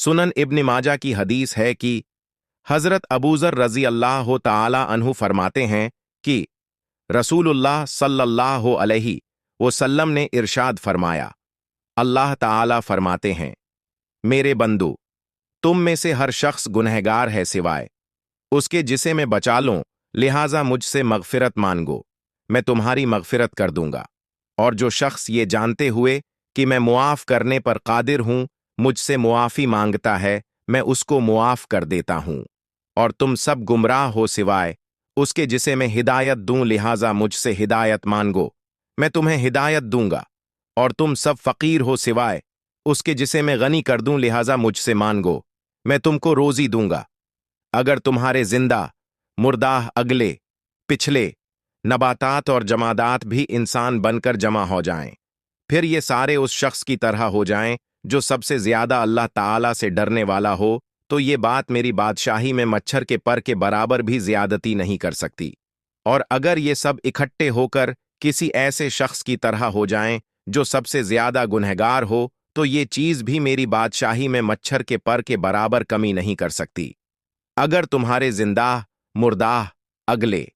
सुनन इब्न माजा की हदीस है कि हज़रत अबूज़र रज़ी अल्लाह ताला अन्हु फरमाते हैं कि रसूलुल्लाह सल्लल्लाहु अलैहि वसल्लम ने इरशाद फरमाया, अल्लाह ताला फरमाते हैं, मेरे बंदो, तुम में से हर शख्स गुनहगार है सिवाय उसके जिसे मैं बचा लूं, लिहाजा मुझसे मगफिरत मांगो, मैं तुम्हारी मगफिरत कर दूंगा। और जो शख्स ये जानते हुए कि मैं मुआफ करने पर कादिर हूं मुझसे मुआफ़ी मांगता है, मैं उसको मुआफ कर देता हूं। और तुम सब गुमराह हो सिवाय उसके जिसे मैं हिदायत दूं, लिहाजा मुझसे हिदायत मांगो, मैं तुम्हें हिदायत दूंगा। और तुम सब फकीर हो सिवाय उसके जिसे मैं गनी कर दूं, लिहाजा मुझसे मांगो, मैं तुमको रोजी दूंगा। अगर तुम्हारे जिंदा, मुर्दाह, अगले, पिछले, नबातात और जमादात भी इंसान बनकर जमा हो जाएं, फिर ये सारे उस शख्स की तरह हो जाएं जो सबसे ज्यादा अल्लाह ताला से डरने वाला हो, तो ये बात मेरी बादशाही में मच्छर के पर के बराबर भी ज्यादती नहीं कर सकती। और अगर ये सब इकट्ठे होकर किसी ऐसे शख्स की तरह हो जाएं जो सबसे ज्यादा गुनहगार हो, तो ये चीज भी मेरी बादशाही में मच्छर के पर के बराबर कमी नहीं कर सकती। अगर तुम्हारे जिंदाह, मुर्दाह, अगले,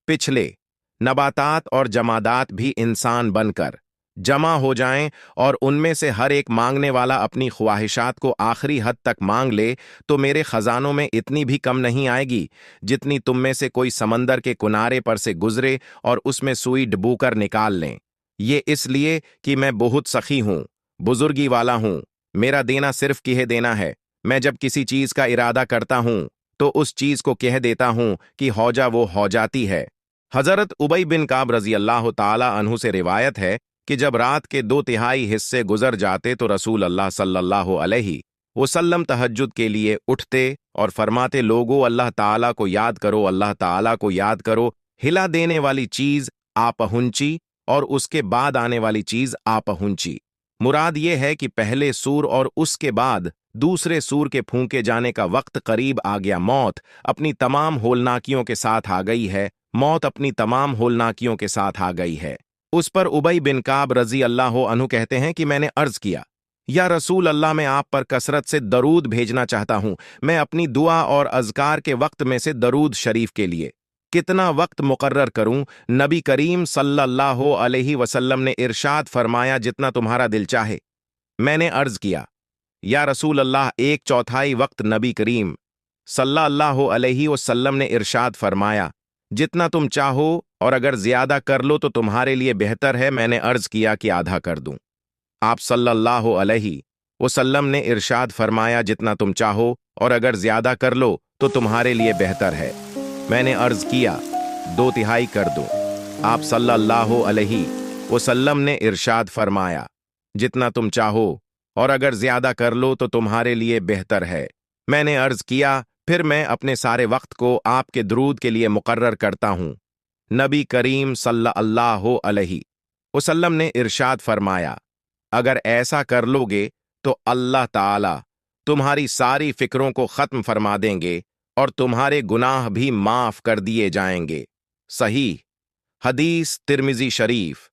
पिछले, नबातात और जमादात भी इंसान बनकर जमा हो जाएं और उनमें से हर एक मांगने वाला अपनी ख्वाहिशात को आखिरी हद तक मांग ले, तो मेरे खजानों में इतनी भी कम नहीं आएगी जितनी तुम में से कोई समंदर के किनारे पर से गुजरे और उसमें सुई डुबोकर निकाल लें। ये इसलिए कि मैं बहुत सखी हूं, बुजुर्गी वाला हूं, मेरा देना सिर्फ कह देना है। मैं जब किसी चीज का इरादा करता हूं तो उस चीज को कह देता हूं कि हो जा, वो हो जाती है। हजरत उबई बिन काब रजी अल्लाह ताला अन्हु से रिवायत है कि जब रात के 2/3 हिस्से गुजर जाते तो रसूल अल्लाह सल्लल्लाहु अलैहि वसल्लम तहज्जुद के लिए उठते और फरमाते, लोगो अल्लाह ताला को याद करो, अल्लाह ताला को याद करो। हिला देने वाली चीज आ पहुंची और उसके बाद आने वाली चीज आ पहुंची। मुराद ये है कि पहले सूर और उसके बाद दूसरे सूर के फूंके जाने का वक्त करीब आ गया। मौत अपनी तमाम होलनाकियों के साथ आ गई है, मौत अपनी तमाम होलनाकियों के साथ आ गई है। उस पर उबई बिन काब रजी अल्लाह अन्हु कहते हैं कि मैंने अर्ज किया, या रसूल अल्लाह, मैं आप पर कसरत से दरूद भेजना चाहता हूं। मैं अपनी दुआ और अज़कार के वक्त में से दरूद शरीफ के लिए कितना वक्त मुकर्रर करूं? नबी करीम सल्लल्लाहु अलैहि वसल्लम ने इरशाद फरमाया, जितना तुम्हारा दिल चाहे। मैंने अर्ज किया, या रसूल अल्लाह, 1/4 वक्त। नबी करीम सल्लल्लाहु अलैहि वसल्लम ने इरशाद फरमाया, जितना तुम चाहो, और अगर ज्यादा कर लो तो तुम्हारे लिए बेहतर है। मैंने अर्ज किया कि आधा कर दूं। आप सल्लल्लाहु अलैहि वसल्लम ने इरशाद फरमाया, जितना तुम चाहो, और अगर ज्यादा कर लो तो तुम्हारे लिए बेहतर है। मैंने अर्ज किया, 2/3 कर दो। आप सल्लल्लाहु अलैहि वसल्लम ने इरशाद फरमाया, जितना तुम चाहो, और अगर ज्यादा कर लो तो तुम्हारे लिए बेहतर है। मैंने अर्ज किया, फिर मैं अपने सारे वक्त को आपके दरूद के लिए मुकर्रर करता हूं। नबी करीम सल्लल्लाहु अलैहि वसल्लम ने इरशाद फरमाया, अगर ऐसा कर लोगे तो अल्लाह ताला तुम्हारी सारी फिक्रों को खत्म फरमा देंगे और तुम्हारे गुनाह भी माफ कर दिए जाएंगे। सही हदीस तिर्मिजी शरीफ